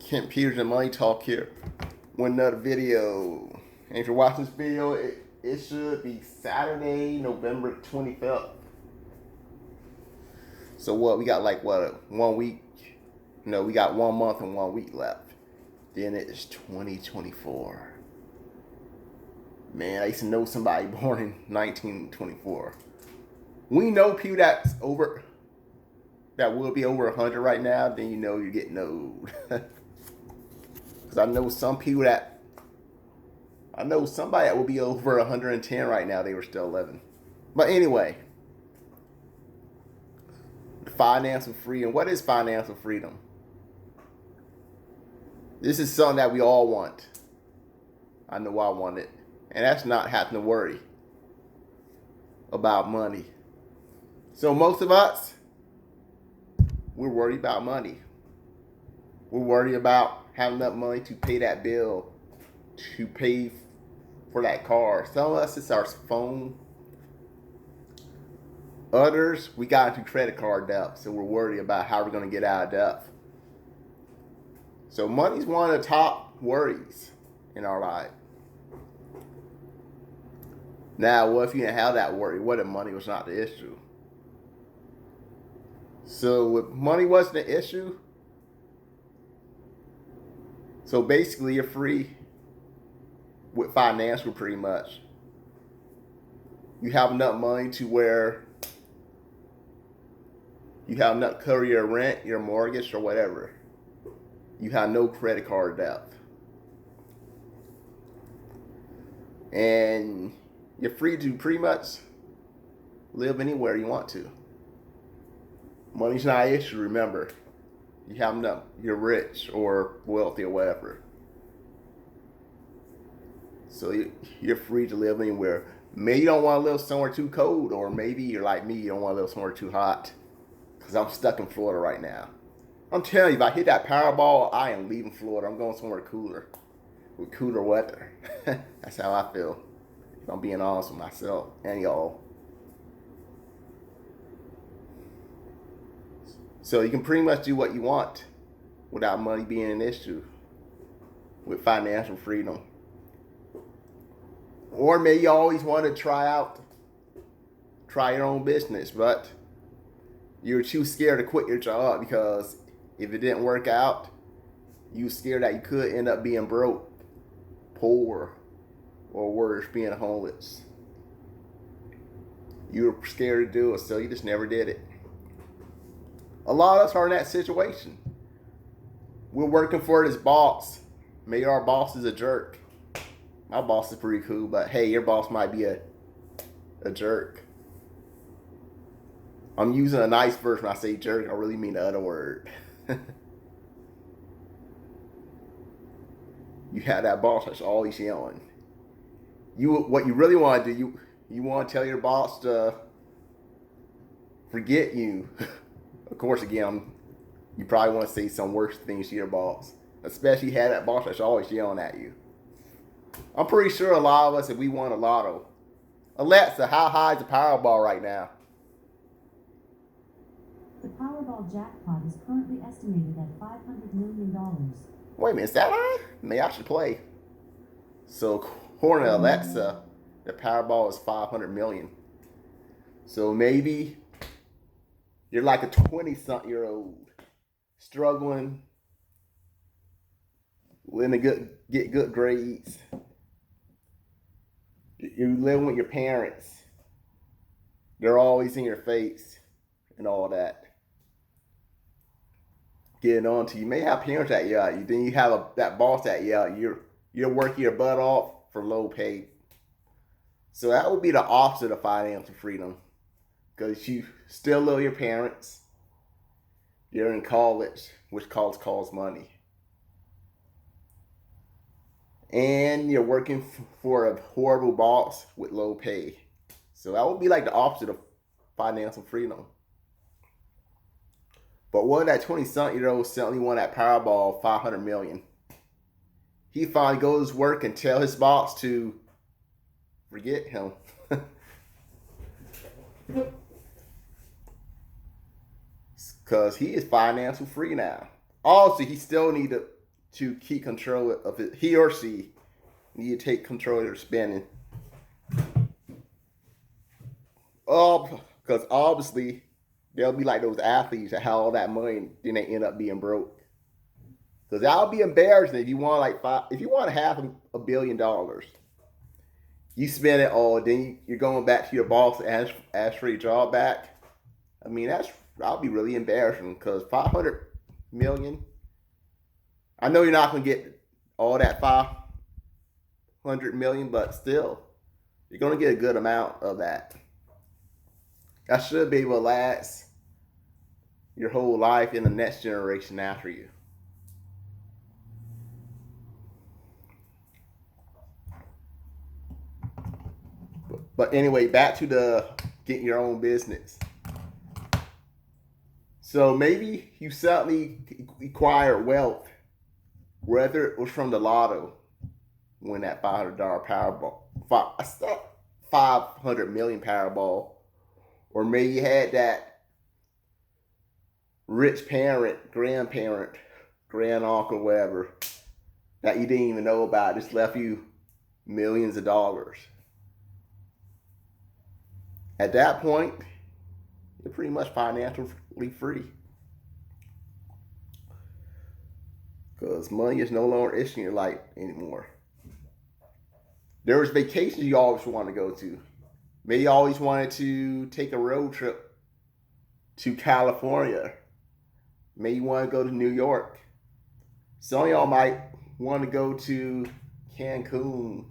Kent Peters and Money Talk here with another video. And if you're watching this video, it should be Saturday, November 25th. So what, we got like what, 1 week? No, we got 1 month and 1 week left. Then it is 2024. Man, I used to know somebody born in 1924. We know people that will be over 100 right now, then you know you're getting old. Because I know somebody that will be over 110 right now, they were still living. But anyway, financial freedom. What is financial freedom? This is something that we all want. I know I want it. And that's not having to worry about money. So most of us, we're worried about money. We're worried about having enough money to pay that bill, to pay for that car. Some of us, it's our phone. Others, we got into credit card debt, so we're worried about how we're going to get out of debt. So money's one of the top worries in our life. Now, what if you didn't have that worry? What if money was not the issue? So if money wasn't the issue, so basically you're free with financial pretty much. You have enough money to where you have enough to cover your rent, your mortgage, or whatever. You have no credit card debt. And you're free to pretty much live anywhere you want to. Money's not an issue, remember. You have enough. You're rich or wealthy or whatever. So you're free to live anywhere. Maybe you don't want to live somewhere too cold, or maybe you're like me, you don't want to live somewhere too hot. Because I'm stuck in Florida right now. I'm telling you, if I hit that Powerball, I am leaving Florida. I'm going somewhere cooler. With cooler weather. That's how I feel. If I'm being honest with myself and y'all. So you can pretty much do what you want without money being an issue. With financial freedom. Or maybe you always want to try your own business, but you're too scared to quit your job because if it didn't work out, you were scared that you could end up being broke, poor, or worse, being homeless. You were scared to do it, so you just never did it. A lot of us are in that situation. We're working for this boss. Maybe our boss is a jerk. My boss is pretty cool, but hey, your boss might be a jerk. I'm using a nice version when I say jerk. I really mean the other word. You have that boss that's always yelling. What you really want to do, you want to tell your boss to forget you. Of course, again, you probably want to say some worse things to your boss. Especially have that boss that's always yelling at you. I'm pretty sure a lot of us, if we won a lotto. Alexa, how high is the Powerball right now? The Powerball jackpot is currently estimated at $500 million. Wait a minute, is that high? Maybe I should play. So, according to Alexa, the Powerball is 500 million. So maybe you're like a 20-something-year-old struggling, get good grades. You're living with your parents. They're always in your face and all that. Getting on to you. You may have parents that yell at you. Then you have that boss that yell at you. You're working your butt off for low pay. So that would be the opposite of financial freedom. Because you still love your parents. You're in college, which costs money. And you're working for a horrible boss with low pay. So that would be like the opposite of financial freedom. But what if that 20-something-year-old suddenly won that Powerball 500 million? He finally goes to work and tell his boss to forget him. Because he is financial free now. Also, he still need to to keep control of it. He or she need to take control of their spending. Because obviously they'll be like those athletes that have all that money and then they end up being broke. Because that would be embarrassing if you want if you want $500 million, you spend it all, then you're going back to your boss and ask for your job back. I mean, that'll be really embarrassing because $500 million. I know you're not gonna get all that $500 million, but still, you're gonna get a good amount of that. That should be able to last your whole life in the next generation after you. But anyway, back to the getting your own business. So maybe you suddenly acquire wealth, whether it was from the lotto, win that $500 Powerball, $500 million Powerball, or maybe you had that rich parent, grandparent, grand uncle, whatever, that you didn't even know about, just left you millions of dollars. At that point, you're pretty much financially free. Because money is no longer an issue in your life anymore. There was vacations you always wanted to go to. Maybe you always wanted to take a road trip to California. Maybe you want to go to New York. Some of y'all might want to go to Cancun,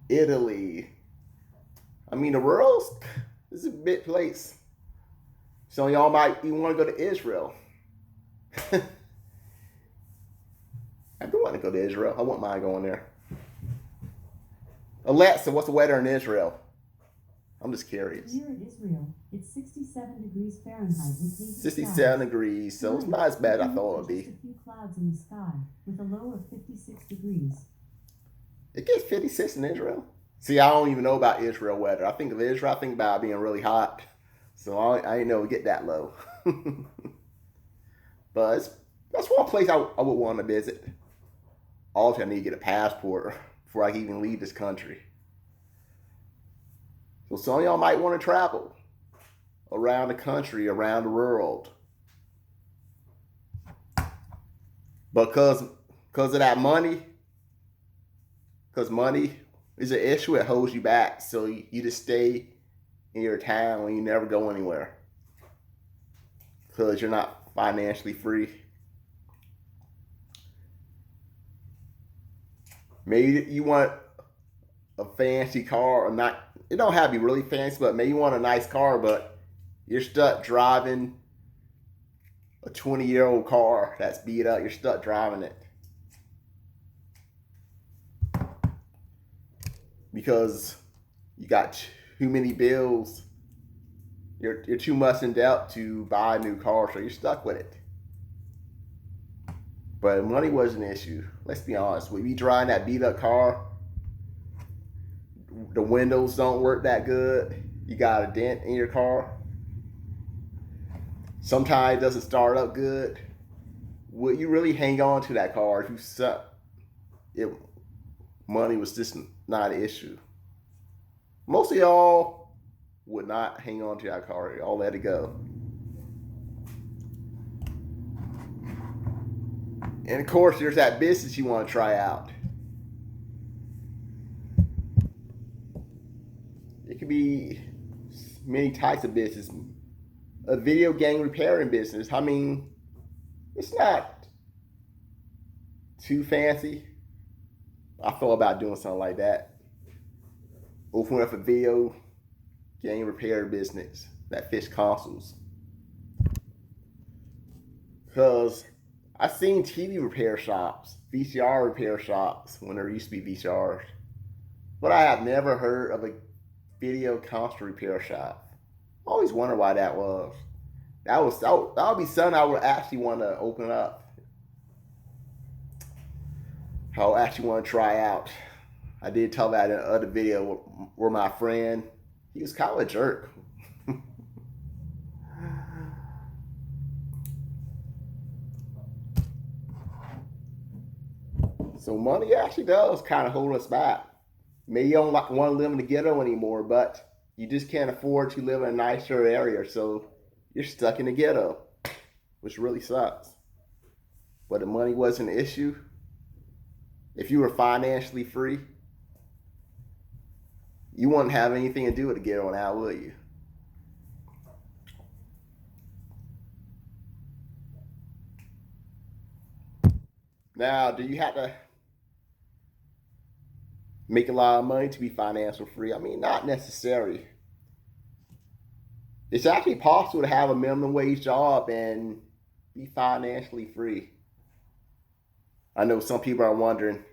Italy. I mean, the world is a big place. Some of y'all might even want to go to Israel. I do want to go to Israel. I wouldn't mind going there. Alexa, what's the weather in Israel? I'm just curious. Here in Israel, it's 67 degrees Fahrenheit with hazy 67 degrees, so it's not as bad as I thought it would be. Just a few clouds in the sky with a low of 56 degrees. It gets 56 in Israel? See, I don't even know about Israel weather. I think of Israel, I think about it being really hot. So I didn't know it would get that low. But that's one place I would want to visit. Also, I need to get a passport before I can even leave this country. So some of y'all might want to travel around the country, around the world. Because of that money, because money is an issue, it holds you back. So you just stay in your town and you never go anywhere. Because you're not financially free. Maybe you want a fancy car or not. It don't have to be really fancy, but maybe you want a nice car, but you're stuck driving a 20-year-old car that's beat up. You're stuck driving it. Because you got too many bills. You're too much in debt to buy a new car, so you're stuck with it. But money was an issue. Let's be honest. When you driving that beat up car, the windows don't work that good. You got a dent in your car. Sometimes it doesn't start up good. Would you really hang on to that car if you suck? Money was just not an issue. Most of y'all would not hang on to that car. Y'all let it go. And of course, there's that business you want to try out. It could be many types of business. A video game repairing business. I mean, it's not too fancy. I thought about doing something like that. Open up a video game repair business that fix consoles. Because I've seen TV repair shops, VCR repair shops when there used to be VCRs. But I have never heard of a video console repair shop. I always wondered why that was. That would be something I would actually want to open up. I actually want to try out. I did tell that in another video where my friend, he was kind of a jerk. So money actually does kind of hold us back. Maybe you don't want to live in the ghetto anymore, but you just can't afford to live in a nicer area, so you're stuck in the ghetto, which really sucks. But the money wasn't an issue. If you were financially free, you wouldn't have anything to do with the ghetto now, would you? Now, do you have to make a lot of money to be financially free? I mean, not necessarily. It's actually possible to have a minimum wage job and be financially free. I know some people are wondering,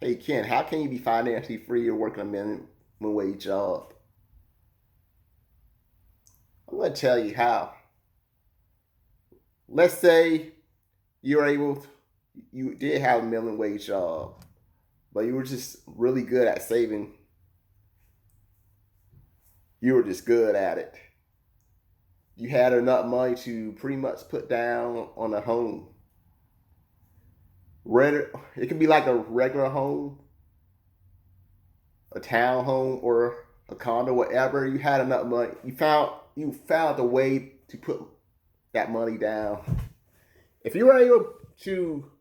hey, Ken, how can you be financially free or working a minimum wage job? I'm going to tell you how. Let's say you did have a minimum wage job, but you were just really good at saving. You were just good at it. You had enough money to pretty much put down on a home. It could be like a regular home, a town home, or a condo, whatever. You had enough money. You found a way to put that money down. If you were able to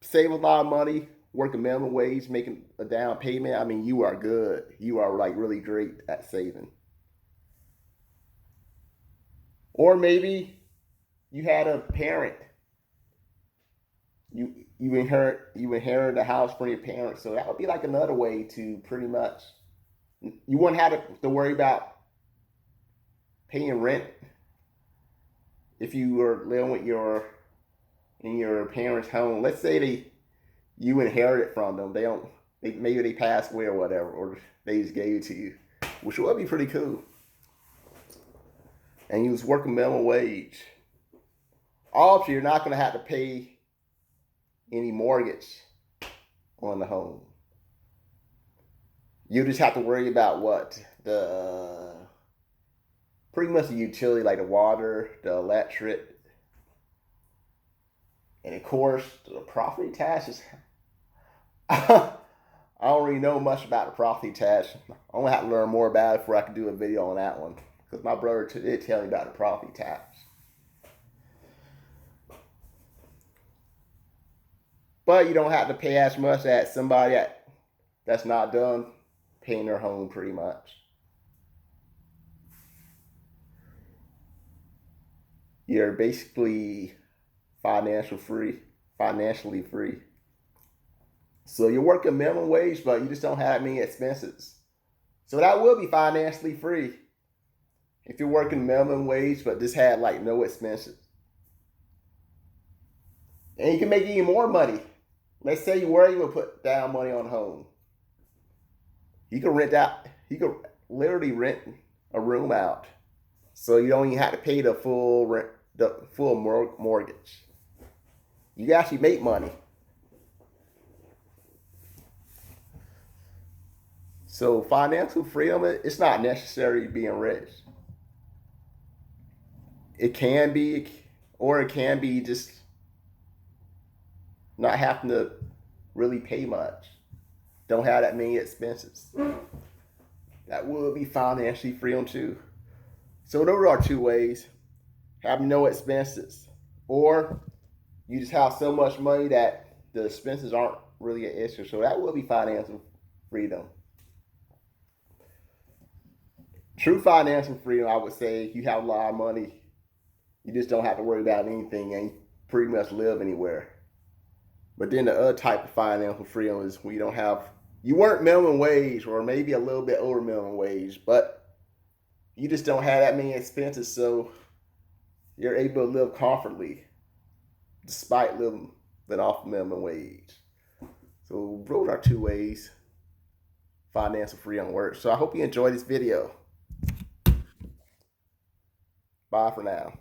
save a lot of money, work a minimum wage, making a down payment, I mean, you are good. You are like really great at saving. Or maybe you had a parent. You inherit a house from your parents, so that would be like another way to pretty much. You wouldn't have to worry about paying rent if you were living in your parents' home. Let's say you inherit it from them. Maybe they passed away or whatever, or they just gave it to you, which would be pretty cool. And you was working minimum wage. Also, you're not going to have to pay any mortgage on the home. You just have to worry about pretty much the utility, like the water, the electric, and of course the property taxes. I don't really know much about the property tax. I'm gonna have to learn more about it before I can do a video on that one, because my brother did tell me about the property tax. But you don't have to pay as much as somebody that's not done paying their home, pretty much. You're basically financially free. So you're working minimum wage, but you just don't have many expenses. So that will be financially free if you're working minimum wage, but just had like no expenses. And you can make even more money. Let's say you were able to put down money on home. You could literally rent a room out. So you don't even have to pay the full mortgage. You can actually make money. So financial freedom, it's not necessarily being rich. It can be, or it can be just not having to really pay much. Don't have that many expenses. That will be financially freedom too. So those are 2 ways. Having no expenses. Or you just have so much money that the expenses aren't really an issue. So that will be financial freedom. True financial freedom, I would say, you have a lot of money. You just don't have to worry about anything and you pretty much live anywhere. But then the other type of financial freedom is when you weren't minimum wage or maybe a little bit over minimum wage, but you just don't have that many expenses, so you're able to live comfortably despite living off minimum wage. So those are 2 ways financial freedom works. So I hope you enjoyed this video. Bye for now.